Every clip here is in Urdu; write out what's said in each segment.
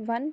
1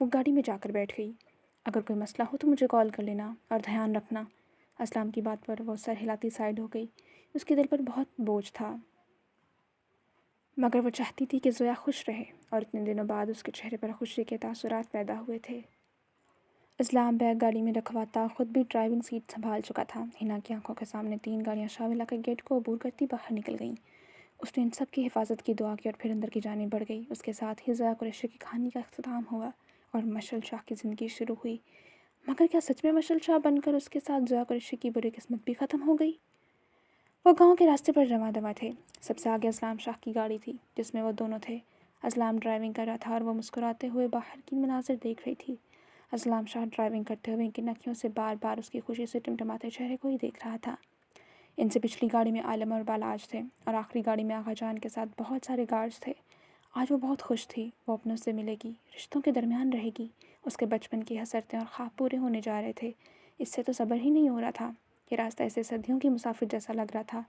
وہ گاڑی میں جا کر بیٹھ گئی۔ اگر کوئی مسئلہ ہو تو مجھے کال کر لینا اور دھیان رکھنا۔ اسلام کی بات پر وہ سر ہلاتی سائڈ ہو گئی۔ اس کے دل پر بہت بوجھ تھا، مگر وہ چاہتی تھی کہ زویا خوش رہے، اور اتنے دنوں بعد اس کے چہرے پر خوشی کے تاثرات پیدا ہوئے تھے۔ اسلام بیگ گاڑی میں رکھواتا خود بھی ڈرائیونگ سیٹ سنبھال چکا تھا۔ ہنا کی آنکھوں کے سامنے 3 گاڑیاں شامل آ کر گیٹ کو عبور کرتی باہر نکل گئیں۔ اس نے ان سب کی حفاظت کی دعا کی اور پھر اندر کی جانب بڑھ گئی۔ اس کے ساتھ ہی زویا قریشی کی کہانی کا اختتام ہوا اور مشعل شاہ کی زندگی شروع ہوئی۔ مگر کیا سچ میں مشعل شاہ بن کر اس کے ساتھ زویا قریشی کی بری قسمت بھی ختم ہو گئی؟ وہ گاؤں کے راستے پر رواں دواں تھے۔ سب سے آگے اسلام شاہ کی گاڑی تھی جس میں وہ دونوں تھے۔ اسلام ڈرائیونگ کر رہا تھا اور وہ مسکراتے ہوئے باہر کی مناظر دیکھ رہی تھی۔ اسلام شاہ ڈرائیونگ کرتے ہوئے ان کی نکھیوں سے بار بار اس کی خوشی سے ٹمٹماتے چہرے کو ہی دیکھ رہا تھا۔ ان سے پچھلی گاڑی میں عالم اور بالاج تھے اور آخری گاڑی میں آغا جان کے ساتھ بہت سارے گارڈز تھے۔ آج وہ بہت خوش تھی۔ وہ اپنوں سے ملے گی، رشتوں کے درمیان رہے گی۔ اس کے بچپن کی حسرتیں اور خواب پورے ہونے جا رہے تھے۔ اس سے تو صبر ہی نہیں ہو رہا تھا۔ یہ راستہ ایسے صدیوں کی مسافر جیسا لگ رہا تھا۔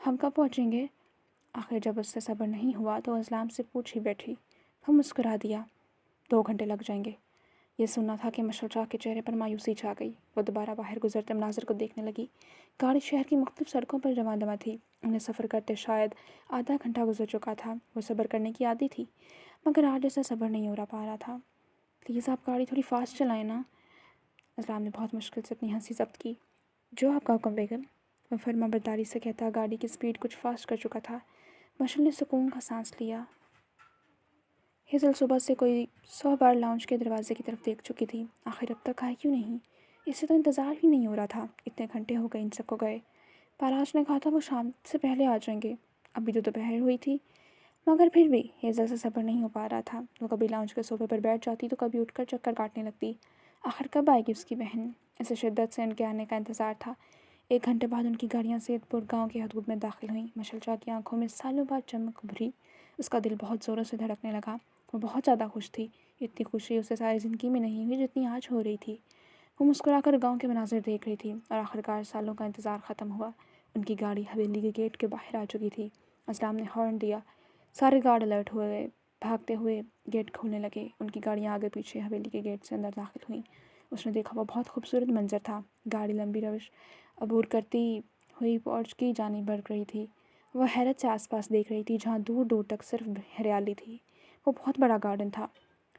ہم کب پہنچیں گے؟ آخر جب اس سے صبر نہیں ہوا تو اسلام سے پوچھ ہی بیٹھی۔ وہ مسکرا دیا، 2 گھنٹے لگ جائیں گے۔ یہ سننا تھا کہ مشعل شاہ کے چہرے پر مایوسی چھا گئی۔ وہ دوبارہ باہر گزرتے مناظر کو دیکھنے لگی۔ گاڑی شہر کی مختلف سڑکوں پر رواں دواں تھی۔ انہیں سفر کرتے شاید آدھا گھنٹہ گزر چکا تھا۔ وہ صبر کرنے کی عادی تھی، مگر آج اسے صبر نہیں ہو پا رہا تھا۔ پلیز آپ گاڑی تھوڑی فاسٹ چلائیں نا۔ اسلام نے بہت مشکل سے اپنی ہنسی ضبط کی۔ جو آپ کا حکم بیگم، وہ فرما برداری سے کہتا گاڑی کی سپیڈ کچھ فاسٹ کر چکا تھا۔ مشعل نے سکون کا سانس لیا۔ ہیزل صبح سے کوئی 100 بار لاؤنج کے دروازے کی طرف دیکھ چکی تھی۔ آخر اب تک آئی کیوں نہیں؟ اسے تو انتظار ہی نہیں ہو رہا تھا۔ اتنے گھنٹے ہو گئے ان سب کو گئے۔ بالاج نے کہا تھا وہ شام سے پہلے آ جائیں گے۔ ابھی تو دوپہر ہوئی تھی، مگر پھر بھی ہیزل سے صبر نہیں ہو پا رہا تھا۔ وہ کبھی لاؤنج کے صوفے پر بیٹھ جاتی تو کبھی اٹھ کر چکر کاٹنے لگتی۔ آخر کب آئے گی اس کی بہن؟ اسے شدت سے ان کے آنے کا انتظار تھا۔ 1 گھنٹے بعد ان کی گاڑیاں سید پور گاؤں کی حدود میں داخل ہوئیں۔ مشعل شاہ کی آنکھوں میں سالوں بعد چمک ابھری۔ اس کا دل بہت زوروں سے دھڑکنے لگا۔ وہ بہت زیادہ خوش تھی۔ اتنی خوشی اسے ساری زندگی میں نہیں ہوئی جتنی آج ہو رہی تھی۔ وہ مسکرا کر گاؤں کے مناظر دیکھ رہی تھی اور آخرکار سالوں کا انتظار ختم ہوا۔ ان کی گاڑی حویلی کے گیٹ کے باہر آ چکی تھی۔ اسلام نے ہارن دیا۔ سارے گارڈ الرٹ ہوئے، بھاگتے ہوئے گیٹ کھولنے لگے۔ ان کی گاڑیاں آگے پیچھے حویلی کے گیٹ سے اندر داخل ہوئیں۔ اس نے دیکھا وہ بہت خوبصورت منظر تھا۔ گاڑی لمبی روش عبور کرتی ہوئی پورچ کی جانب بڑھ رہی تھی۔ وہ حیرت سے آس پاس دیکھ رہی تھی جہاں دور دور تک صرف ہریالی تھی۔ وہ بہت بڑا گارڈن تھا۔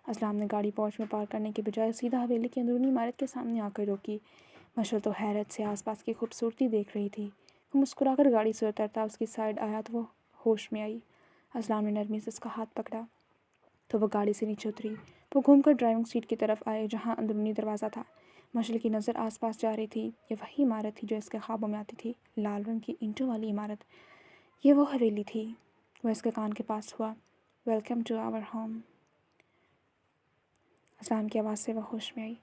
اسلام نے گاڑی پورچ میں پارک کرنے کے بجائے سیدھا حویلی کی اندرونی عمارت کے سامنے آ کر روکی۔ مشعل تو حیرت سے آس پاس کی خوبصورتی دیکھ رہی تھی۔ وہ مسکرا کر گاڑی سے اترتا اس کی سائڈ آیا تو وہ ہوش میں آئی۔ اسلام نے نرمی سے اس کا ہاتھ پکڑا تو وہ گاڑی سے نیچے اتری۔ وہ گھوم کر ڈرائیونگ سیٹ کی طرف آئے جہاں اندرونی دروازہ تھا۔ مشعل کی نظر آس پاس جا رہی تھی۔ یہ وہی عمارت تھی جو اس کے خوابوں میں آتی تھی، لال رنگ کی اینٹوں والی عمارت۔ یہ وہ حویلی تھی۔ وہ اس کے کان کے پاس ہوا۔ Welcome to our home. اسلام کی آواز سے وہ ہوش میں آئی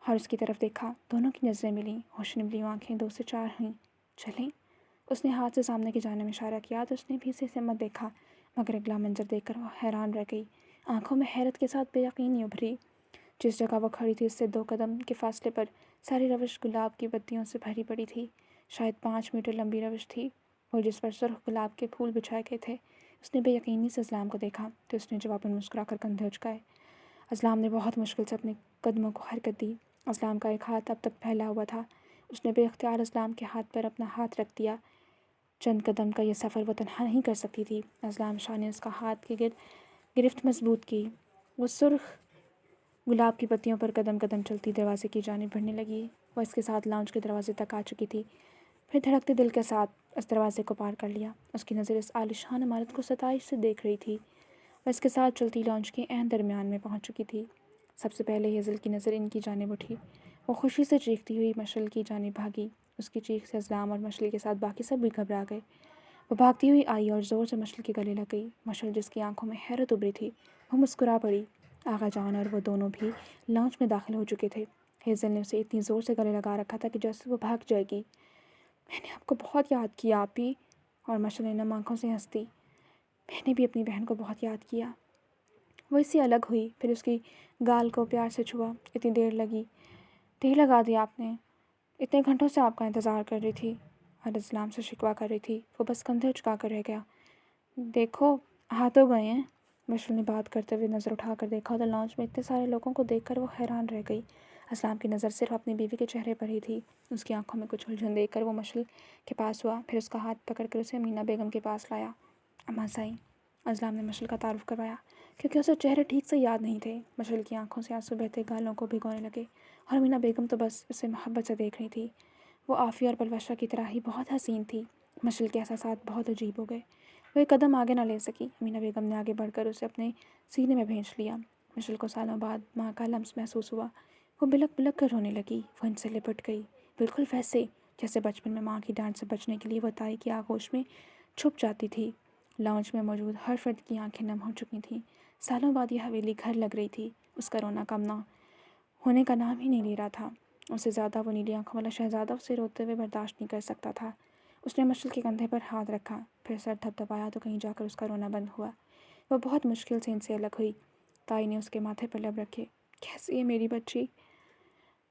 اور اس کی طرف دیکھا۔ دونوں کی نظریں ملیں۔ ہوش نبلی آنکھیں 2 سے 4 ہوئیں۔ چلیں؟ اس نے ہاتھ سے سامنے کی جانب اشارہ کیا تو اس نے بھی اسے سمت دیکھا، مگر اگلا منظر دیکھ کر وہ حیران رہ گئی۔ آنکھوں میں حیرت کے ساتھ بے یقینی ابھری۔ جس جگہ وہ کھڑی تھی اس سے 2 قدم کے فاصلے پر ساری روش گلاب کی پتیوں سے بھری پڑی تھی۔ شاید 5 میٹر لمبی روش تھی اور جس پر سرخ گلاب کے پھول بچھائے گئے تھے۔ اس نے بے یقینی سے اسلام کو دیکھا تو اس نے جواباً مسکرا کر کندھے اچکائے۔ اسلام نے بہت مشکل سے اپنے قدموں کو حرکت دی۔ اسلام کا ایک ہاتھ اب تک پھیلا ہوا تھا۔ اس نے بے اختیار اسلام کے ہاتھ پر اپنا ہاتھ رکھ دیا۔ چند قدم کا یہ سفر وہ تنہا نہیں کر سکتی تھی۔ اسلام شاہ نے اس کا ہاتھ کی گرفت مضبوط کی۔ وہ سرخ گلاب کی پتیوں پر قدم قدم چلتی دروازے کی جانب بڑھنے لگی۔ وہ اس کے ساتھ لاؤنج کے دروازے تک آ چکی تھی، پھر دھڑکتے دل کے ساتھ اس دروازے کو پار کر لیا۔ اس کی نظر اس عالیشان عمارت کو ستائش سے دیکھ رہی تھی۔ وہ اس کے ساتھ چلتی لاؤنج کے عین درمیان میں پہنچ چکی تھی۔ سب سے پہلے ہیزل کی نظر ان کی جانب اٹھی۔ وہ خوشی سے چیختی ہوئی مشعل کی جانب بھاگی۔ اس کی چیخ سے اسلام اور مشعل کے ساتھ باقی سب بھی گھبرا گئے۔ وہ بھاگتی ہوئی آئی اور زور سے مشعل کے گلے لگ گئی۔ مشعل جس کی آنکھوں میں حیرت ابھری تھی وہ مسکرا پڑی۔ آغا جان اور وہ دونوں بھی لاؤنج میں داخل ہو چکے تھے۔ ہیزل نے اسے اتنی زور سے گلے لگا رکھا تھا کہ جیسے وہ بھاگ جائے گی۔ میں نے آپ کو بہت یاد کیا آپی، اور مشعل نے نم آنکھوں سے ہنس دی۔ میں نے بھی اپنی بہن کو بہت یاد کیا۔ وہ اس سے الگ ہوئی، پھر اس کی گال کو پیار سے چھوا۔ اتنی دیر لگا دی آپ نے، اتنے گھنٹوں سے آپ کا انتظار کر رہی تھی، اور اسلام سے شکوہ کر رہی تھی۔ وہ بس کندھے اچکا کر رہ گیا۔ دیکھو آ تو گئے ہیں، مشل نے بات کرتے ہوئے نظر اٹھا کر دیکھا تو لانچ میں اتنے سارے لوگوں کو دیکھ کر وہ حیران رہ گئی۔ اسلام کی نظر صرف اپنی بیوی کے چہرے پر ہی تھی۔ اس کی آنکھوں میں کچھ الجھن دیکھ کر وہ مشل کے پاس ہوا، پھر اس کا ہاتھ پکڑ کر اسے امینا بیگم کے پاس لایا۔ اماں سائیں، اسلام نے مشل کا تعارف کروایا، کیونکہ اسے چہرے ٹھیک سے یاد نہیں تھے۔ مشل کی آنکھوں سے آنسو بہتے گالوں کو بھگونے لگے اور امینا بیگم تو بس اسے محبت سے دیکھ رہی تھی۔ وہ عافیہ اور پلوشہ کی طرح ہی بہت حسین تھی۔ مشل کے احساسات بہت عجیب ہو گئے۔ وہ ایک قدم آگے نہ لے سکی۔ امینا بیگم نے آگے بڑھ کر اسے اپنے سینے میں بھینچ لیا۔ مشل کو سالوں بعد ماں کا لمس محسوس ہوا۔ وہ بلک بلک کر رونے لگی۔ وہ ان سے لپٹ گئی، بالکل ویسے جیسے بچپن میں ماں کی ڈانٹ سے بچنے کے لیے وہ تائی کی آغوش میں چھپ جاتی تھی۔ لاؤنج میں موجود ہر فرد کی آنکھیں نم ہو چکی تھیں۔ سالوں بعد یہ حویلی گھر لگ رہی تھی۔ اس کا رونا کم نہ ہونے کا نام ہی نہیں لے رہا تھا۔ اس سے زیادہ وہ نیلی آنکھوں والا شہزادہ اسے روتے ہوئے برداشت نہیں کر سکتا تھا۔ اس نے مشل کے کندھے پر ہاتھ رکھا، پھر سر تھپ تھپایا تو کہیں جا کر اس کا رونا بند ہوا۔ وہ بہت مشکل سے ان سے الگ ہوئی۔ تائی نے اس کے ماتھے پر لب رکھے۔ کیسی ہے میری بچی؟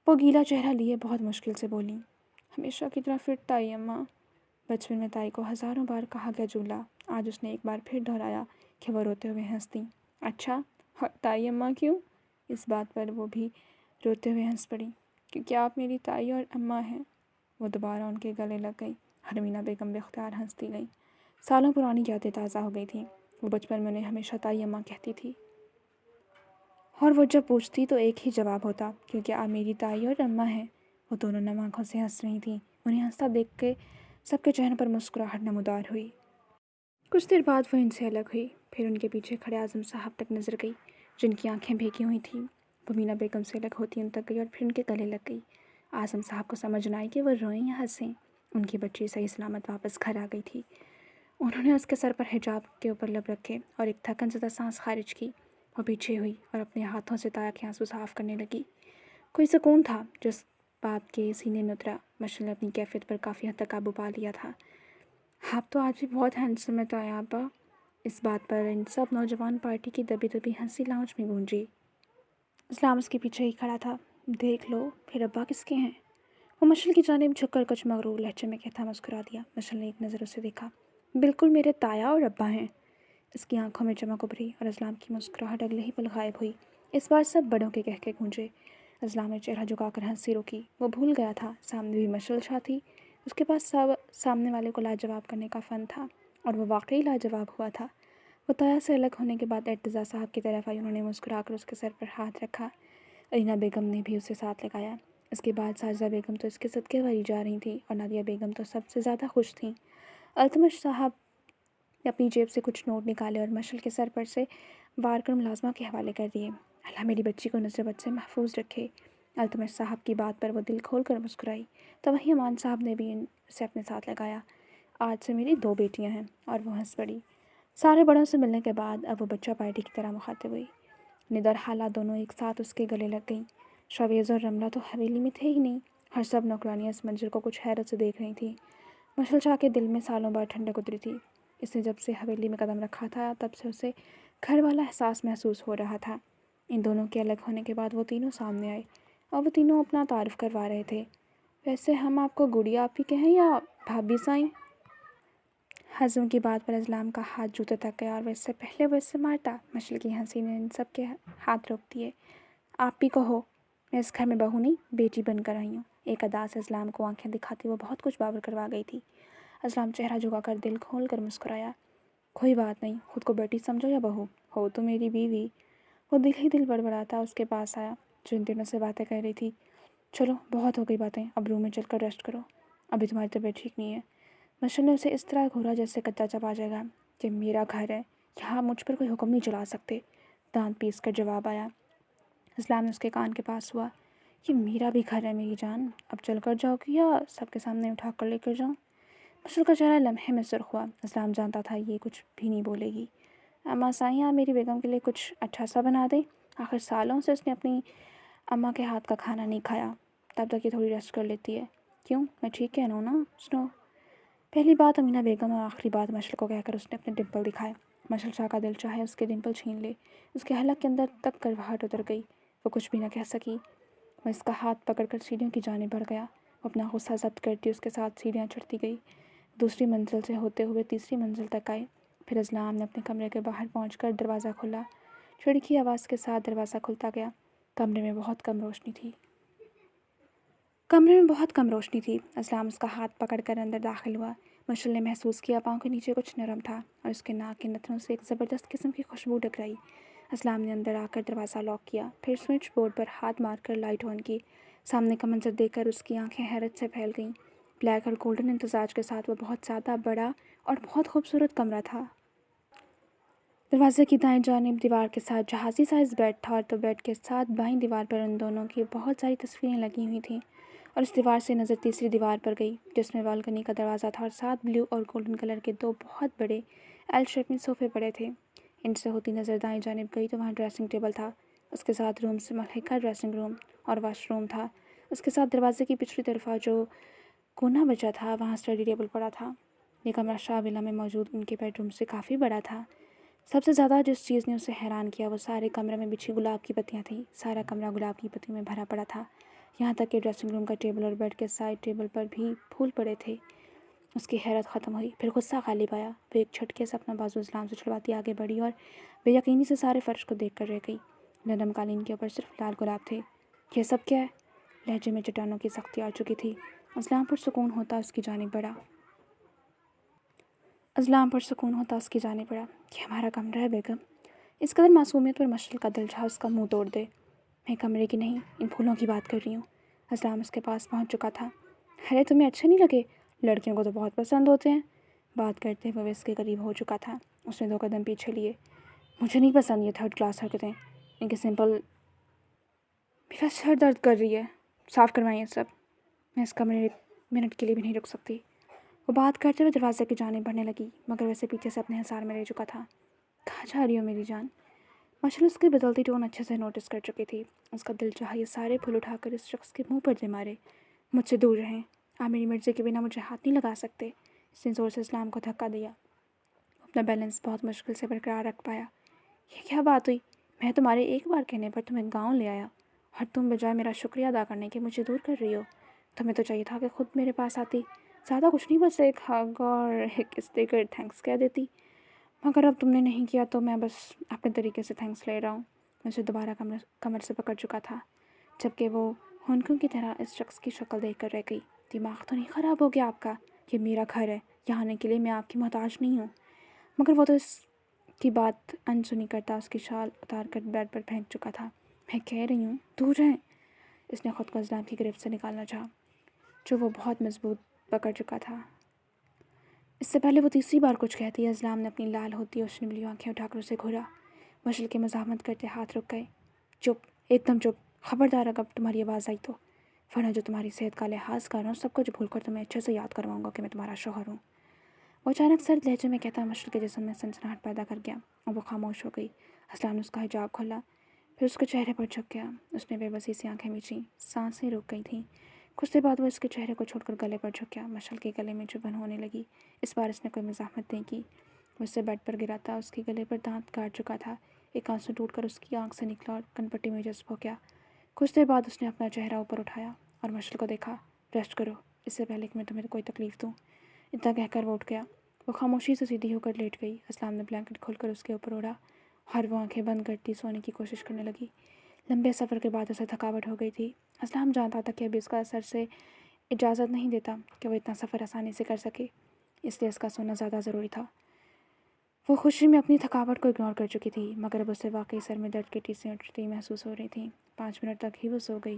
وہ گیلا چہرہ لیے بہت مشکل سے بولی۔ ہمیشہ کی طرح فٹ تائی اماں۔ بچپن میں تائی کو ہزاروں بار کہا گیا جملہ آج اس نے ایک بار پھر دہرایا کہ وہ روتے ہوئے ہنس دیں۔ اچھا، اور تائی اماں کیوں؟ اس بات پر وہ بھی روتے ہوئے ہنس پڑی۔ کیونکہ آپ میری تائی اور اماں ہیں۔ وہ دوبارہ ان کے گلے لگ گئی اور امینا بیگم بے اختیار ہنستی گئی۔ سالوں پرانی یادیں تازہ ہو گئی تھیں۔ وہ بچپن میں انہیں ہمیشہ تائی اماں کہتی تھی، اور وہ جب پوچھتی تو ایک ہی جواب ہوتا، کیونکہ آپ میری تائی اور اماں ہیں۔ وہ دونوں نم آنکھوں سے ہنس رہی تھیں۔ انہیں ہنستا دیکھ کے سب کے چہروں پر مسکراہٹ نمودار ہوئی۔ کچھ دیر بعد وہ ان سے الگ ہوئی، پھر ان کے پیچھے کھڑے اعظم صاحب تک نظر گئی، جن کی آنکھیں بھیگی ہوئی تھیں۔ وہ مینا بیگم سے الگ ہوتی ان تک گئی اور پھر ان کے گلے لگ گئی۔ اعظم صاحب کو سمجھ نہ آئی کہ وہ روئیں یا ہنسیں۔ ان کی بچی صحیح سلامت واپس گھر آ گئی تھی۔ انہوں نے اس کے سر پر حجاب کے اوپر لب رکھے اور ایک تھکن زدہ سانس خارج کی۔ وہ پیچھے ہوئی اور اپنے ہاتھوں سے تایا کے آنسو صاف کرنے لگی۔ کوئی سکون تھا جو اس باپ کے سینے میں اترا۔ مشل نے اپنی کیفیت پر کافی حد تک قابو پا لیا تھا۔ آپ تو آج بھی بہت ہینڈسم ہے تایا ابا۔ اس بات پر ان سب نوجوان پارٹی کی دبی دبی ہنسی لاؤنج میں گونجی۔ اسلام اس کے پیچھے ہی کھڑا تھا۔ دیکھ لو، پھر ابا کس کے ہیں؟ وہ مشل کی جانب جھک کر کچھ مغرور لہجے میں کہتا مسکرا دیا۔ مشل نے ایک نظر اسے دیکھا۔ بالکل میرے تایا اور ابا ہیں۔ اس کی آنکھوں میں چمک ابھری اور اسلام کی مسکراہٹ اگلے ہی پل غائب ہوئی۔ اس بار سب بڑوں کے کہکے گونجے۔ اسلام نے چہرہ جھکا کر ہنسی روکی۔ وہ بھول گیا تھا سامنے بھی مشل چھا تھی۔ اس کے پاس سامنے والے کو لاجواب کرنے کا فن تھا، اور وہ واقعی لاجواب ہوا تھا۔ وہ تایا سے الگ ہونے کے بعد ارتضیٰ صاحب کی طرف آئی۔ انہوں نے مسکرا کر اس کے سر پر ہاتھ رکھا۔ ارینا بیگم نے بھی اسے ساتھ لگایا۔ اس کے بعد ساجدہ بیگم تو اس کے صدقے بھری جا رہی تھیں اور نادیہ بیگم تو سب سے زیادہ خوش تھیں۔ التمش صاحب نے اپنی جیب سے کچھ نوٹ نکالے اور مشل کے سر پر سے وار کر ملازمہ کے حوالے کر دیے۔ اللہ میری بچی کو نظر بد سے محفوظ رکھے۔ التمش صاحب کی بات پر وہ دل کھول کر مسکرائی تو وہیں امان صاحب نے بھی اسے اپنے ساتھ لگایا۔ آج سے میری 2 بیٹیاں ہیں، اور وہ ہنس پڑی۔ سارے بڑوں سے ملنے کے بعد اب وہ بچہ پارٹی کی طرح مخاطب ہوئی۔ ندر حالہ دونوں ایک ساتھ اس کے گلے لگ گئیں۔ شاویز اور رملہ تو حویلی میں تھے ہی نہیں، اور سب نوکرانیاں اس منظر کو کچھ حیرت سے دیکھ رہی تھیں۔ مشل شاہ کے دل میں سالوں بعد ٹھنڈک اتری تھی۔ اس نے جب سے حویلی میں قدم رکھا تھا تب سے اسے گھر والا احساس محسوس ہو رہا تھا۔ ان دونوں کے الگ ہونے کے بعد وہ تینوں سامنے آئے اور وہ تینوں اپنا تعارف کروا رہے تھے۔ ویسے ہم آپ کو گڑیا آپ ہی کہیں یا بھابھی سائیں؟ ہضم کی بات پر اسلام کا ہاتھ جوتے تک گیا اور وہ اس سے پہلے وہ اس سے مارتا۔ مشل کی ہنسی نے ان سب کے ہاتھ روک دیے۔ آپ بھی کہو، میں اس گھر میں بہو نہیں بیٹی بن کر آئی ہوں۔ ایک ادا سے اسلام کو آنکھیں دکھاتی وہ بہت کچھ باور کروا گئی تھی۔ اسلام چہرہ جھکا کر دل کھول کر مسکرایا۔ کوئی بات نہیں، خود کو بیٹی سمجھو یا بہو، ہو تو میری بیوی۔ وہ دل ہی دل بڑبڑاتا اس کے پاس آیا جو ان دنوں سے باتیں کر رہی تھی۔ چلو بہت ہو گئی باتیں، اب روم میں چل کر ریسٹ کرو، ابھی تمہاری طبیعت ٹھیک نہیں ہے۔ مشل نے اسے اس طرح گھورا جیسے کچا چبا جائے گا۔ یہ میرا گھر ہے، یہاں مجھ پر کوئی حکم نہیں چلا سکتے، دانت پیس کر جواب آیا۔ اسلام نے اس کے کان کے پاس ہوا۔ یہ میرا بھی گھر ہے میری جان، اب چل کر جاؤ گی یا سب کے سامنے اٹھا کر لے کر جاؤں؟ مشل کا چہرہ لمحے میں سرخ ہوا۔ اسلام جانتا تھا یہ کچھ بھی نہیں بولے گی۔ اماں سائیں، آپ میری بیگم کے لیے کچھ اچھا سا بنا دیں، آخر سالوں سے اس نے اپنی اماں کے ہاتھ کا کھانا نہیں کھایا، تب تک یہ تھوڑی ریسٹ کر لیتی ہے۔ کیوں، میں ٹھیک کہہ رہا ہوں نا سنو؟ پہلی بات امینا بیگم اور آخری بات مشل کو کہہ کر اس نے اپنے ڈمپل دکھائے۔ مشل شاہ کا دل چاہے اس کے ڈمپل چھین لے۔ اس کے حلق کے اندر تک کرواہٹ اتر گئی۔ وہ کچھ بھی نہ کہہ سکی۔ وہ اس کا ہاتھ پکڑ کر سیڑھیوں کی جانب بڑھ گیا۔ وہ اپنا غصہ ضبط کرتی اس کے ساتھ سیڑھیاں چڑھتی گئی۔ دوسری منزل سے ہوتے ہوئے تیسری منزل تک آئے، پھر اسلام نے اپنے کمرے کے باہر پہنچ کر دروازہ کھولا۔ کھڑکی آواز کے ساتھ دروازہ کھلتا گیا۔ کمرے میں بہت کم روشنی تھی۔ اسلام اس کا ہاتھ پکڑ کر اندر داخل ہوا۔ مشعل نے محسوس کیا پاؤں کے نیچے کچھ نرم تھا اور اس کے ناک کے نتنوں سے ایک زبردست قسم کی خوشبو ٹکرائی۔ اسلام نے اندر آ کر دروازہ لاک کیا، پھر سوئچ بورڈ پر ہاتھ مار کر لائٹ آن کی۔ سامنے کا منظر دیکھ کر اس کی آنکھیں حیرت سے پھیل گئیں۔ بلیک اور گولڈن امتزاج کے ساتھ وہ بہت زیادہ بڑا اور بہت خوبصورت کمرہ تھا۔ دروازے کی دائیں جانب دیوار کے ساتھ جہازی سائز بیڈ تھا، اور تو بیڈ کے ساتھ بائیں دیوار پر ان دونوں کی بہت ساری تصویریں لگی ہوئی تھیں، اور اس دیوار سے نظر تیسری دیوار پر گئی جس میں بالکنی کا دروازہ تھا اور ساتھ بلیو اور گولڈن کلر کے دو بہت بڑے ایل شیپ میں صوفے پڑے تھے۔ ان سے ہوتی نظر دائیں جانب گئی تو وہاں ڈریسنگ ٹیبل تھا، اس کے ساتھ روم سے ملحقہ ڈریسنگ روم اور واش روم تھا۔ اس کے ساتھ دروازے کی پچھلی طرف جو کونا بچا تھا وہاں اسٹڈی ٹیبل پڑا تھا۔ یہ کمرہ شاہ ولا میں موجود ان کے بیڈ روم سے کافی بڑا تھا۔ سب سے زیادہ جس چیز نے اسے حیران کیا وہ سارے کمرے میں بچھی گلاب کی پتیاں تھیں۔ سارا کمرہ گلاب کی پتیوں میں بھرا پڑا تھا، یہاں تک کہ ڈریسنگ روم کا ٹیبل اور بیڈ کے سائڈ ٹیبل پر بھی پھول پڑے تھے۔ اس کی حیرت ختم ہوئی، پھر غصہ غالب آیا۔ وہ ایک جھٹکے سے اپنا بازو اسلام سے چھڑواتی آگے بڑھی اور بے یقینی سے سارے فرش کو دیکھ کر رہ گئی۔ نرم قالین کے اوپر صرف لال گلاب تھے۔ یہ سب کیا ہے؟ لہجے میں چٹانوں کی سختی آ چکی تھی۔ اسلام پر سکون ہوتا اس کی جانب بڑھا۔ یہ ہمارا کمرہ ہے بیگم۔ اس قدر معصومیت پر مشعل کا دل چاہا اس کا منہ توڑ دے۔ میں کمرے کی نہیں، ان پھولوں کی بات کر رہی ہوں۔ اسلام اس کے پاس پہنچ چکا تھا۔ ارے تمہیں اچھے نہیں لگے؟ لڑکیوں کو تو بہت پسند ہوتے ہیں۔ بات کرتے ہوئے وہ اس کے قریب ہو چکا تھا۔ اس نے 2 قدم پیچھے لیے۔ مجھے نہیں پسند یہ 3rd کلاس حرکتیں، ان کے سمپل۔ میرا سر درد کر رہی ہے، صاف کروائیں یہ سب۔ میں اس کمرے 1 منٹ کے لیے بھی نہیں رک سکتی۔ وہ بات کرتے ہوئے دروازے کی جانب بڑھنے لگی، مگر ویسے پیچھے سے اپنے حصار میں رہ چکا تھا۔ کہاں جا رہی ہو میری جان؟ مشعل اس کی بدلتی ٹون اچھے سے نوٹس کر چکی تھی۔ اس کا دل چاہا یہ سارے پھول اٹھا کر اس شخص کے منہ پر دے مارے۔ مجھ سے دور رہیں، آپ میری مرضی کے بنا مجھے ہاتھ نہیں لگا سکتے۔ اس نے زور سے اسلام کو دھکا دیا۔ اپنا بیلنس بہت مشکل سے برقرار رکھ پایا۔ یہ کیا بات ہوئی؟ میں تمہارے ایک بار کہنے پر تمہیں گاؤں لے آیا اور تم بجائے میرا شکریہ ادا کرنے کے مجھے دور کر رہی ہو۔ تمہیں تو چاہیے تھا کہ خود میرے پاس آتی، زیادہ کچھ نہیں، بس ایک ہگ اور ایک کس دے کر تھینکس کہہ دیتی، مگر اب تم نے نہیں کیا تو میں بس اپنے طریقے سے تھینکس لے رہا ہوں۔ میں اسے دوبارہ کمر سے پکڑ چکا تھا، جبکہ وہ ہونکوں کی طرح اس شخص کی شکل دیکھ کر رہ گئی۔ دماغ تو نہیں خراب ہو گیا آپ کا؟ یہ میرا گھر ہے، یہاں آنے کے لیے میں آپ کی محتاج نہیں ہوں۔ مگر وہ تو اس کی بات انسنی کرتا اس کی شال اتار کر بیڈ پر پھینک چکا تھا۔ میں کہہ رہی ہوں دور رہیں۔ اس نے خود کو اسلام کی گرفت سے نکالنا چاہا، جو وہ بہت مضبوط پکڑ چکا تھا۔ اس سے پہلے وہ تیسری بار کچھ کہتی ہے، اسلام نے اپنی لال ہوتی اور شنبلی آنکھیں اٹھا کر اسے گھورا۔ مشعل کے مزاحمت کرتے ہاتھ رک گئے۔ چپ، ایک دم چپ، خبردار اگر تمہاری آواز آئی تو، ورنہ جو تمہاری صحت کا لحاظ کر رہا ہوں سب کچھ بھول کر تمہیں اچھے سے یاد کرواؤں گا کہ میں تمہارا شوہر ہوں۔ وہ اچانک سرد لہجے میں کہتا مشعل کے جسم میں سنسناہٹ پیدا کر گیا اور وہ خاموش ہو گئی۔ اسلام نے اس کا حجاب کھولا، پھر اس کے چہرے پر جھک گیا۔ اس نے بے بسی سی آنکھیں میچیں، سانسیں رک گئی تھیں۔ کچھ دیر بعد وہ اس کے چہرے کو چھوڑ کر گلے پر جھک گیا۔ مشعل کے گلے میں چبھن ہونے لگی۔ اس بار اس نے کوئی مزاحمت نہیں کی۔ وہ اس سے بیڈ پر گرا تھا، اس کے گلے پر دانت کاٹ چکا تھا۔ ایک آنسو ٹوٹ کر اس کی آنکھ سے نکلا اور کن پٹی میں جذب ہو گیا۔ کچھ دیر بعد اس نے اپنا چہرہ اوپر اٹھایا اور مشعل کو دیکھا۔ ریسٹ کرو، اس سے پہلے کہ میں تمہیں کوئی تکلیف دوں۔ اتنا کہہ کر وہ اٹھ گیا۔ وہ خاموشی سے سیدھی ہو کر لیٹ گئی۔ اسلام نے بلینکٹ کھول کر اس کے اوپر اوڑھا اور وہ آنکھیں بند کرتی سونے کی کوشش کرنے لگی۔ لمبے سفر کے بعد اسے تھکاوٹ ہو گئی تھی۔ اسلام جانتا تھا کہ ابھی اس کا سر سے اجازت نہیں دیتا کہ وہ اتنا سفر آسانی سے کر سکے، اس لیے اس کا سونا زیادہ ضروری تھا۔ وہ خوشی میں اپنی تھکاوٹ کو اگنور کر چکی تھی، مگر اب اسے واقعی سر میں درد کی ٹیسیں اٹھتی محسوس ہو رہی تھیں۔ 5 منٹ تک ہی وہ سو گئی۔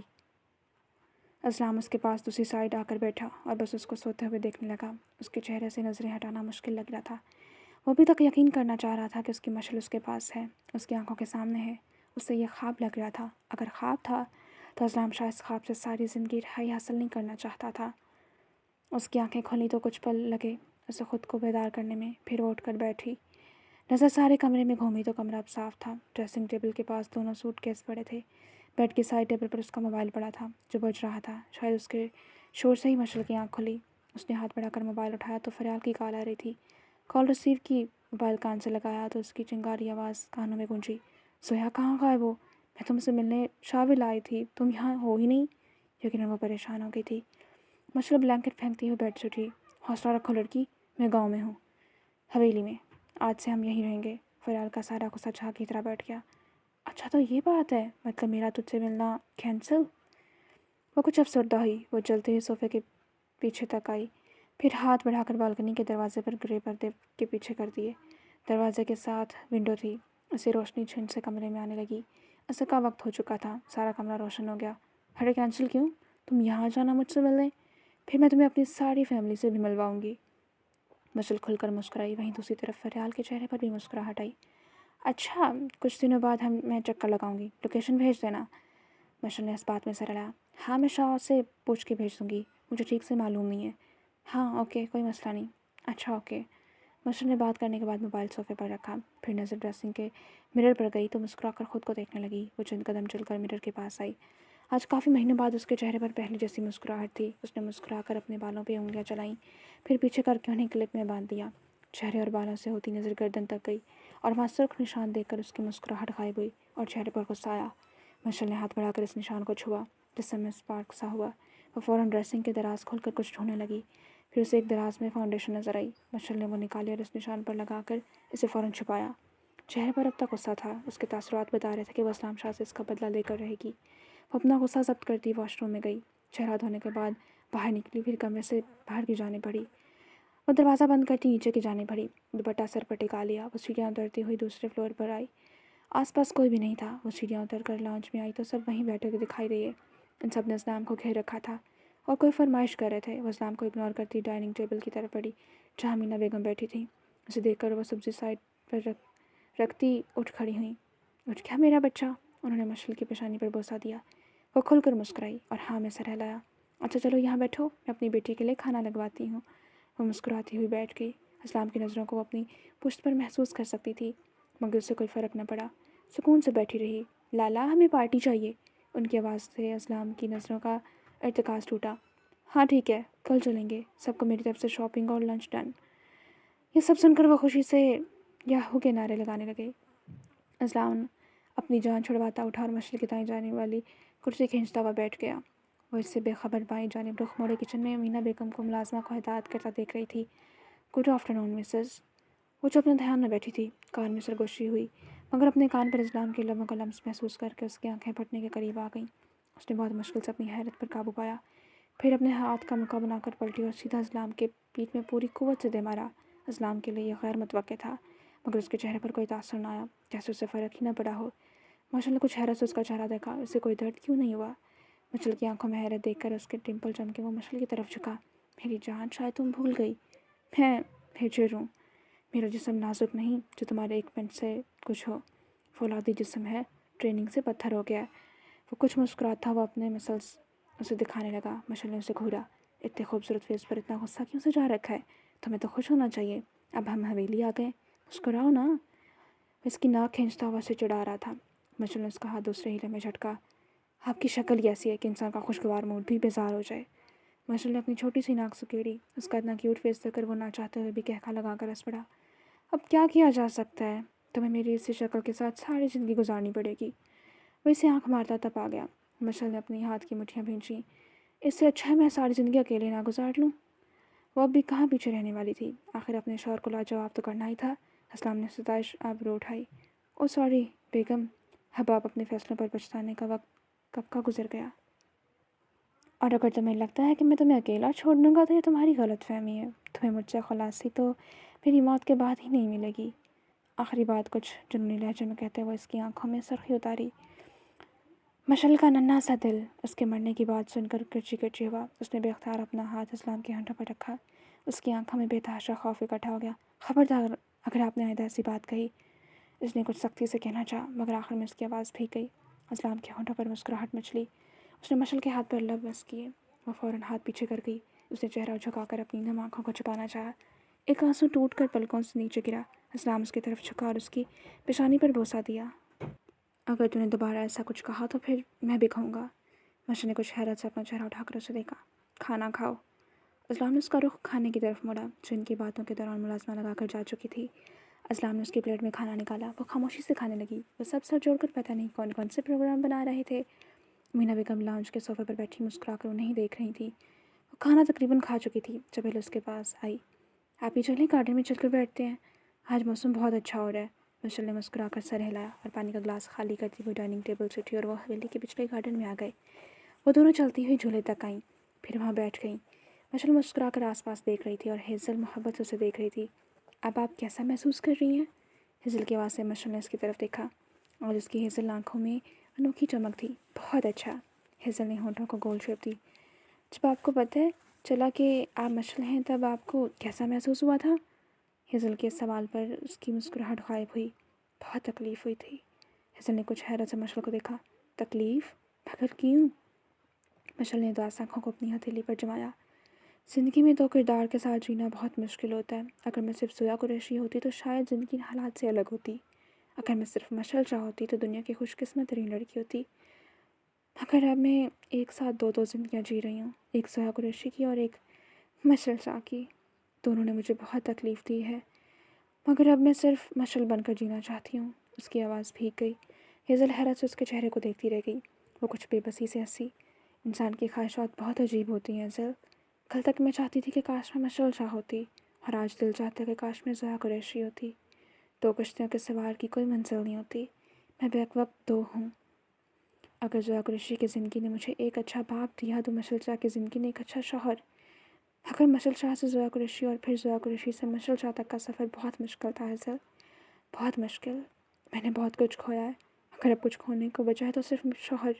اسلام اس کے پاس دوسری سائڈ آ کر بیٹھا اور بس اس کو سوتے ہوئے دیکھنے لگا۔ اس کے چہرے سے نظریں ہٹانا مشکل لگ رہا تھا۔ وہ ابھی تک یقین کرنا چاہ رہا تھا کہ اس کی مشعل اس کے پاس ہے، اس کی آنکھوں کے سامنے ہے۔ اسے یہ خواب لگ رہا تھا۔ اگر خواب تھا تو اسلام شاید اس خواب سے ساری زندگی رہائی حاصل نہیں کرنا چاہتا تھا۔ اس کی آنکھیں کھلیں تو کچھ پل لگے اسے خود کو بیدار کرنے میں، پھر وہ اٹھ کر بیٹھی۔ نظر سارے کمرے میں گھومی تو کمرہ اب صاف تھا۔ ڈریسنگ ٹیبل کے پاس 2 سوٹ کیس پڑے تھے۔ بیڈ کی سائڈ ٹیبل پر اس کا موبائل پڑا تھا جو بج رہا تھا۔ شاید اس کے شور سے ہی مشعل کی آنکھ کھلی۔ اس نے ہاتھ بڑھا کر موبائل اٹھایا تو فریال کی کال آ رہی تھی۔ کال ریسیو کی، موبائل کان سے لگایا تو اس کی چنگاری آواز کانوں میں گونجی۔ زویا کہاں غائب ہو؟ میں تم سے ملنے شاول آئی تھی، تم یہاں ہو ہی نہیں۔ یقیناً وہ پریشان ہو گئی تھی۔ مشعل بلینکٹ پھینکتی ہوئی بیڈ سے اٹھی۔ حوصلہ رکھو لڑکی، میں گاؤں میں ہوں، حویلی میں۔ آج سے ہم یہیں رہیں گے۔ فریال کا سارا غصہ جھاگ کی طرح بیٹھ گیا۔ اچھا تو یہ بات ہے، مطلب میرا تجھ سے ملنا کینسل؟ وہ کچھ افسردہ ہوئی۔ وہ چلتے ہی صوفے کے پیچھے تک آئی، پھر ہاتھ بڑھا کر بالکنی کے دروازے پر گرے پردے کے پیچھے کر دیے۔ دروازے کے ساتھ ونڈو تھی، اسے روشنی چھن سے کمرے میں آنے لگی۔ عصر کا وقت ہو چکا تھا، سارا کمرہ روشن ہو گیا۔ ہرے کینسل کیوں؟ تم یہاں جانا مجھ سے ملنے، پھر میں تمہیں اپنی ساری فیملی سے بھی ملواؤں گی۔ مشل کھل کر مسکرائی، وہیں دوسری طرف فریال کے چہرے پر بھی مسکراہٹ آئی۔ اچھا، کچھ دنوں بعد میں چکر لگاؤں گی، لوکیشن بھیج دینا۔ مشل نے اس بات میں سر ہلایا۔ ہاں، میں شاہ سے پوچھ کے بھیج دوں گی، مجھے ٹھیک سے معلوم نہیں ہے۔ ہاں اوکے، کوئی مسئلہ نہیں۔ اچھا اوکے۔ مشل نے بات کرنے کے بعد موبائل صوفے پر رکھا، پھر نظر ڈریسنگ کے مرر پر گئی تو مسکرا کر خود کو دیکھنے لگی۔ وہ چند قدم چل کر مرر کے پاس آئی۔ آج کافی مہینوں بعد اس کے چہرے پر پہلے جیسی مسکراہٹ تھی۔ اس نے مسکرا کر اپنے بالوں پہ انگلیاں چلائیں، پھر پیچھے کر کے انہیں کلپ میں باندھ دیا۔ چہرے اور بالوں سے ہوتی نظر گردن تک گئی اور وہاں سرخ نشان دیکھ کر اس کی مسکراہٹ غائب ہوئی اور چہرے پر غصہ آیا۔ مشل نے ہاتھ بڑھا کر اس نشان کو چھوا، جسم میں اسپارک سا ہوا۔ وہ فوراً ڈریسنگ کے دراز کھول کر کچھ ڈھونڈنے لگی، پھر اسے ایک دراز میں فاؤنڈیشن نظر آئی۔ مشل نے وہ نکالی اور اس نشان پر لگا کر اسے فوراً چھپایا۔ چہرے پر اب تک غصہ تھا، اس کے تاثرات بتا رہے تھے کہ وہ اسلام شاہ سے اس کا بدلہ لے کر رہے گی۔ وہ اپنا غصہ ضبط کرتی واش روم میں گئی، چہرہ دھونے کے بعد باہر نکلی، پھر کمرے سے باہر کی جانے پڑی۔ وہ دروازہ بند کرتی نیچے کی جانے پڑی، دوپٹہ سر پر ٹکا لیا۔ وہ سیڑھیاں اترتی ہوئی دوسرے فلور پر آئی۔ آس پاس کوئی بھی نہیں تھا۔ وہ سیڑھیاں اتر کر لاؤنج میں آئی تو سب وہیں بیٹھے ہوئے دکھائی دیے۔ ان سب نے اسلام کو گھیر رکھا تھا اور کوئی فرمائش کر رہے تھے۔ وہ اسلام کو اگنور کرتی ڈائننگ ٹیبل کی طرف بڑھی جہاں مینا بیگم بیٹھی تھیں۔ اسے دیکھ کر وہ سبزی سائڈ پر رکھتی اٹھ کھڑی ہوئیں۔ اٹھ گیا میرا بچہ؟ انہوں نے مشل کی پیشانی پر بوسہ دیا۔ وہ کھل کر مسکرائی اور ہاں میں سر ہلایا۔ اچھا چلو یہاں بیٹھو، میں اپنی بیٹی کے لیے کھانا لگواتی ہوں۔ وہ مسکراتی ہوئی بیٹھ گئی۔ اسلام کی نظروں کو وہ اپنی پشت پر محسوس کر سکتی تھی، مگر اسے کوئی فرق نہ پڑا، سکون سے بیٹھی رہی۔ لالا ہمیں پارٹی چاہیے۔ ان کی آواز سے اسلام کی نظروں کا ارتکاز ٹوٹا۔ ہاں ٹھیک ہے، کل چلیں گے، سب کو میری طرف سے شاپنگ اور لنچ ڈن۔ یہ سب سن کر وہ خوشی سے یاہو کے نعرے لگانے لگے۔ اسلام اپنی جان چھڑواتا اٹھا اور مشل کی دائیں جانے والی کرسی کھینچتا ہوا بیٹھ گیا۔ وہ اس سے بے خبر بائیں جانب رخ موڑے کچن میں مینا بیگم کو ملازمہ کو ہدایت کرتا دیکھ رہی تھی۔ Good afternoon Mrs. وہ جو اپنے دھیان میں بیٹھی تھی، کان میں سرگوشی ہوئی، مگر اپنے کان پر اسلام کے لبوں کا لمس محسوس کر کے اس کی آنکھیں پھٹنے کے قریب آ گئیں۔ اس نے بہت مشکل سے اپنی حیرت پر قابو پایا، پھر اپنے ہاتھ کا مکہ بنا کر پلٹی اور سیدھا اسلام کے پیٹھ میں پوری قوت سے دے مارا۔ اسلام کے لیے یہ غیر متوقع تھا، مگر اس کے چہرے پر کوئی تاثر نہ آیا، جیسے اسے فرق ہی نہ پڑا ہو۔ مشل نے کچھ حیرت سے اس کا چہرہ دیکھا، اسے کوئی درد کیوں نہیں ہوا؟ مشل کی آنکھوں میں حیرت دیکھ کر اس کے ڈمپل جم کے وہ مشل کی طرف جھکا۔ میری جان، شاید تم بھول گئی، میں ہجر ہوں۔ میرا جسم نازک نہیں جو تمہارے ایک منٹ سے کچھ ہو، فولادی جسم ہے، ٹریننگ سے پتھر ہو گیا ہے۔ وہ کچھ مسکراتا ہوا اپنے مسلس اسے دکھانے لگا۔ مشل نے اسے گھورا۔ اتنے خوبصورت فیس پر اتنا غصہ کیوں سجا رکھا ہے؟ تمہیں تو خوش ہونا چاہیے، اب ہم حویلی آ گئے، مسکراؤ نا۔ اس کی ناک کھینچتا ہوا اسے چڑھا رہا تھا۔ مشل نے اس کا ہاتھ دوسرے ہیلے میں جھٹکا۔ آپ کی شکل ہی ایسی ہے کہ انسان کا خوشگوار موڈ بھی بیزار ہو جائے۔ مشل نے اپنی چھوٹی سی ناک سکیڑی۔ اس کا اتنا کیوٹ فیس دیکھ کر وہ نہ چاہتے ہوئے بھی کہکا لگا کر ہنس پڑا۔ اب کیا کیا جا سکتا ہے؟ تمہیں میری اسی شکل کے ساتھ ساری زندگی گزارنی پڑے گی۔ وہ اسے آنکھ مارتا تب آ گیا۔ مشل نے اپنی ہاتھ کی مٹھیاں بھینچیں۔ اس سے اچھا ہے میں ساری زندگی اکیلے نہ گزار لوں۔ وہ اب بھی کہاں پیچھے رہنے والی تھی، آخر اپنے شوہر کو لاجواب تو کرنا ہی تھا۔ اسلام نے ستائش آبرو اٹھائی۔ او سوری بیگم، اب آپ اپنے فیصلوں پر پچھتانے کا وقت کب کا گزر گیا۔ اور اگر تمہیں لگتا ہے کہ میں تمہیں اکیلا چھوڑ دوں گا تو یہ تمہاری غلط فہمی ہے۔ تمہیں مجھ سے خلاصی تو میری موت کے بعد ہی نہیں ملے گی۔ آخری بات کچھ جنونی لہجے میں کہتے ہوئے اس کی آنکھوں میں سرخی اتاری۔ مشل کا ننھا سا دل اس کے مرنے کی بات سن کر کرچی کرچی ہوا۔ اس نے بے اختیار اپنا ہاتھ اسلام کے ہونٹوں پر رکھا۔ اس کی آنکھوں میں بے تحاشا خوف اکٹھا ہو گیا۔ خبردار اگر آپ نے آئندہ ایسی بات کہی۔ اس نے کچھ سختی سے کہنا چاہا، مگر آخر میں اس کی آواز بھیگ گئی۔ اسلام کے ہونٹوں پر مسکراہٹ مچلی۔ اس نے مشل کے ہاتھ پر لب بس کیے۔ وہ فوراً ہاتھ پیچھے کر گئی۔ اس نے چہرہ جھکا کر اپنی نم آنکھوں کو چھپانا چاہا۔ ایک آنسو ٹوٹ کر پلکوں سے نیچے گرا۔ اسلام اس کی طرف جھکا اور اس کی پیشانی پر بوسہ دیا۔ اگر تم نے دوبارہ ایسا کچھ کہا تو پھر میں بھی کہوں گا۔ مشل نے کچھ حیرت سے اپنا چہرہ اٹھا کر اسے دیکھا۔ کھانا کھاؤ۔ اسلام نے اس کا رخ کھانے کی طرف موڑا جو ان کی باتوں کے دوران ملازمہ لگا کر جا چکی تھی۔ اسلام نے اس کی پلیٹ میں کھانا نکالا۔ وہ خاموشی سے کھانے لگی۔ وہ سب سر جوڑ کر پتہ نہیں کون کون سے پروگرام بنا رہے تھے۔ مینا بیگم لاؤنج کے صوفے پر بیٹھی مسکرا کر انہیں دیکھ رہی تھی۔ وہ کھانا تقریباً کھا چکی تھی جب ہیل اس کے پاس آئی۔ آپ ہی چلیں، گارڈن میں چل کر بیٹھتے ہیں۔ آج موسم بہت اچھا ہو رہا ہے۔ مشل نے مسکرا کر سر ہلایا اور پانی کا گلاس خالی کرتی ہوئی ڈائننگ ٹیبل سے اٹھی اور وہ حویلی کے پچھلے گارڈن میں آ گئے۔ وہ دونوں چلتی ہوئی جھولے تک آئیں، پھر وہاں بیٹھ گئیں۔ مشل مسکرا کر آس پاس دیکھ رہی تھی اور ہیزل محبت سے اسے دیکھ رہی تھی۔ اب آپ کیسا محسوس کر رہی ہیں؟ ہیزل کی آواز سے مشل نے اس کی طرف دیکھا اور اس کی ہیزل آنکھوں میں انوکھی چمک تھی۔ بہت اچھا، ہیزل نے ہونٹوں کو گول شیپ دی۔ جب آپ کو پتہ چلا کہ آپ مشل ہیں تب آپ کو کیسا محسوس ہوا تھا؟ ہیزل کے سوال پر اس کی مسکراہٹ غائب ہوئی۔ بہت تکلیف ہوئی تھی۔ ہیزل نے کچھ حیرت سے مشل کو دیکھا۔ تکلیف؟ مگر کیوں؟ مشل نے اداس آنکھوں کو اپنی ہتھیلی پر جمایا۔ زندگی میں دو کردار کے ساتھ جینا بہت مشکل ہوتا ہے۔ اگر میں صرف زویا قریشی ہوتی تو شاید زندگی حالات سے الگ ہوتی۔ اگر میں صرف مشل شاہ ہوتی تو دنیا کی خوش قسمت ترین لڑکی ہوتی۔ مگر اب میں ایک ساتھ دو زندگیاں جی رہی ہوں، ایک زویا قریشی کی اور ایک مشل شاہ کی۔ دونوں نے مجھے بہت تکلیف دی ہے، مگر اب میں صرف مشل بن کر جینا چاہتی ہوں۔ اس کی آواز بھیگ گئی۔ ہیزل حیرت سے اس کے چہرے کو دیکھتی رہ گئی۔ وہ کچھ بے بسی سے ہنسی۔ انسان کی خواہشات بہت عجیب ہوتی ہیں ہیزل۔ کل تک میں چاہتی تھی کہ کاش میں مشل شاہ ہوتی، اور آج دل چاہتا ہے کہ کاش میں زویا قریشی ہوتی۔ دو کشتیوں کے سوار کی کوئی منزل نہیں ہوتی، میں بیک وقت دو ہوں۔ اگر زویا قریشی کی زندگی نے مجھے ایک اچھا باپ دیا تو مشل شاہ کی زندگی نے ایک اچھا شوہر۔ اگر مشل شاہ سے زویا قریشی اور پھر زویا قریشی سے مشل شاہ تک کا سفر بہت مشکل تھا ہیزل، بہت مشکل۔ میں نے بہت کچھ کھویا ہے، اگر اب کچھ کھونے کو بچا ہے تو صرف شوہر،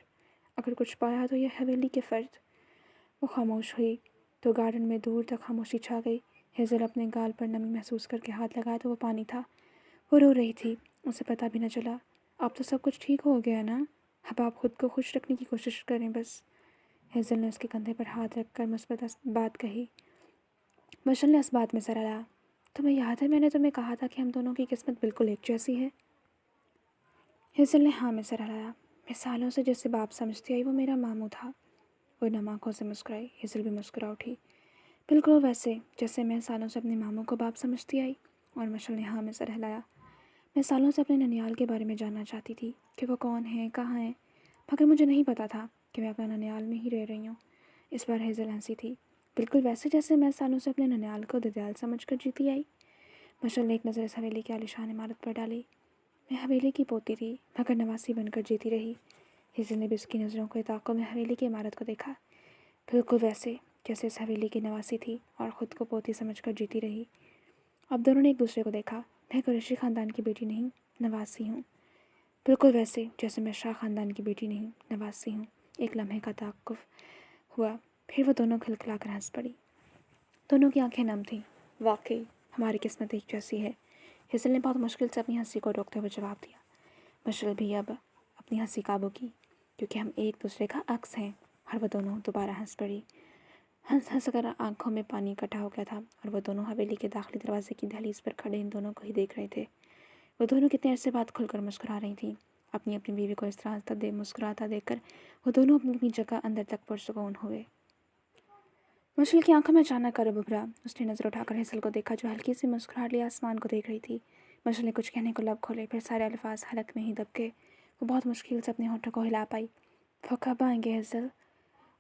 اگر کچھ پایا تو یہ حویلی کے فرد۔ وہ خاموش ہوئی تو گارڈن میں دور تک خاموشی چھا گئی۔ ہیزل اپنے گال پر نمی محسوس کر کے ہاتھ لگایا تو وہ پانی تھا۔ وہ رو رہی تھی، اسے پتہ بھی نہ چلا۔ اب تو سب کچھ ٹھیک ہو گیا نا، اب آپ خود کو خوش رکھنے کی کوشش کریں بس۔ ہیزل نے اس کے کندھے پر ہاتھ رکھ کر مثبت بات کہی۔ مشل نے اس بات میں سر ہلایا۔ تمہیں یاد ہے میں نے تمہیں کہا تھا کہ ہم دونوں کی قسمت بالکل ایک جیسی ہے؟ ہیزل نے ہاں میں سر ہلایا۔ میں سالوں سے جسے باپ سمجھتی آئی وہ میرا ماموں تھا۔ وہ نم آنکھوں سے مسکرائی۔ ہیزل بھی مسکرا اٹھی۔ بالکل ویسے جیسے میں سالوں سے اپنے ماموں کو باپ سمجھتی آئی، اور مشل نے ہاں میں سر ہلایا۔ میں سالوں سے اپنے ننیال کے بارے میں جاننا چاہتی تھی کہ وہ کون ہیں، کہاں ہیں، مگر مجھے نہیں پتا تھا کہ میں اپنا ننیال میں ہی رہ رہی ہوں۔ اس بار ہیزل ہنسی تھی۔ بالکل ویسے جیسے میں سالوں سے اپنے ننیال کو ددیال سمجھ کر جیتی آئی۔ مشل نے ایک نظر اس حویلی کی عالیشان عمارت پر ڈالی۔ میں حویلی کی پوتی تھی مگر نواسی بن کر جیتی رہی۔ ہیزل نے بھی اس کی نظروں کو تعاقب میں حویلی کی عمارت کو دیکھا۔ بالکل ویسے جیسے اس حویلی کی نواسی تھی اور خود کو پوتی سمجھ کر جیتی رہی۔ اب دونوں نے ایک دوسرے کو دیکھا۔ میں قریشی خاندان کی بیٹی نہیں، نواسی ہوں۔ بالکل ویسے جیسے میں شاہ خاندان کی بیٹی نہیں، نواسی ہوں۔ ایک لمحے کا توقف ہوا، پھر وہ دونوں کھلکھلا کر ہنس پڑی۔ دونوں کی آنکھیں نم تھیں۔ واقعی ہماری قسمت ایک جیسی ہے، ہیزل نے بہت مشکل سے اپنی ہنسی کو روکتے ہوئے جواب دیا۔ مشل بھی اب اپنی ہنسی قابو کی، کیونکہ ہم ایک دوسرے کا عکس ہیں، اور وہ دونوں دوبارہ ہنس پڑی۔ ہنس ہنس کر آنکھوں میں پانی اکٹھا ہو گیا تھا، اور وہ دونوں حویلی کے داخلی دروازے کی دہلیز پر کھڑے ان دونوں کو ہی دیکھ رہے تھے۔ وہ دونوں کتنے عرصے بعد کھل کر مسکرا رہی تھیں۔ اپنی بیوی کو اس طرح مسکراتا دیکھ کر وہ دونوں اپنی اپنی جگہ اندر تک پرسکون ہوئے۔ مشل کی آنکھوں میں اچانک کرب ابھرا۔ اس نے نظر اٹھا کر ہیزل کو دیکھا جو ہلکی سی مسکراہٹ لیے آسمان کو دیکھ رہی تھی۔ مشل نے کچھ کہنے کو لب کھولے، پھر سارے الفاظ حلق میں ہی دب گئے۔ وہ بہت مشکل سے اپنے ہونٹوں کو ہلا پائی۔ وہ کب آئیں گے ہیزل؟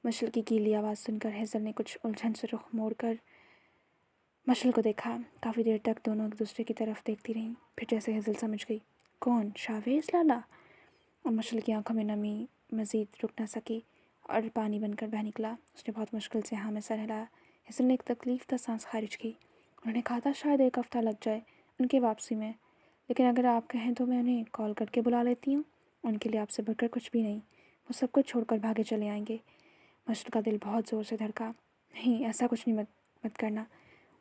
مشل کی گیلی آواز سن کر ہیزل نے کچھ الجھن سے رخ موڑ کر مشل کو دیکھا۔ کافی دیر تک دونوں ایک دوسرے کی طرف دیکھتی رہیں، پھر جیسے ہیزل سمجھ گئی، کون، شاویز لالا؟ اور مشل کی آنکھوں میں نمی مزید رک نہ سکی اور پانی بن کر بہہ نکلا۔ اس نے بہت مشکل سے ہاں میں سر ہلایا۔ ہیزل نے ایک تکلیف دہ سانس خارج کی۔ انہوں نے کہا تھا شاید ایک ہفتہ لگ جائے ان کی واپسی میں، لیکن اگر آپ کہیں تو میں انہیں کال کر کے بلا لیتی ہوں۔ ان کے لیے آپ سے بڑھ کر کچھ بھی نہیں، وہ سب کچھ چھوڑ کر بھاگے چلے آئیں گے۔ مشل کا دل بہت زور سے دھڑکا۔ نہیں، ایسا کچھ نہیں، مت کرنا،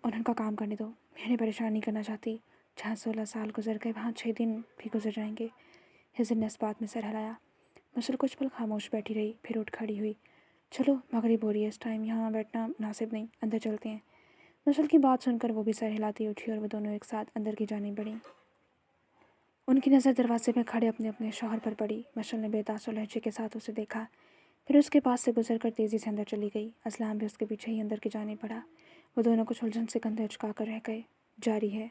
انہوں کا کام کرنے دو، میں انہیں پریشان نہیں کرنا چاہتی۔ جہاں 16 سال گزر گئے وہاں 6 دن بھی گزر جائیں گے۔ ہیزل نے اس بات میں سر ہلایا۔ مشل کچھ پل خاموش بیٹھی رہی، پھر اٹھ کھڑی ہوئی۔ چلو مغرب ہو رہی ہے، اس ٹائم یہاں بیٹھنا مناسب نہیں، اندر چلتے ہیں۔ مشل کی بات سن کر وہ بھی سر ہلاتی اٹھی اور وہ دونوں ایک ساتھ اندر کی جانب بڑھیں۔ ان کی نظر دروازے میں کھڑے اپنے اپنے شوہر پر پڑی۔ مشل نے بے تاثر لہجے کے ساتھ اسے دیکھا، پھر اس کے پاس سے گزر کر تیزی سے اندر چلی گئی۔ اسلام بھی اس کے پیچھے ہی اندر کی جانب بڑھا۔ وہ دونوں کچھ الجھن سے کندھے اچکا کر رہ گئے۔ جاری ہے۔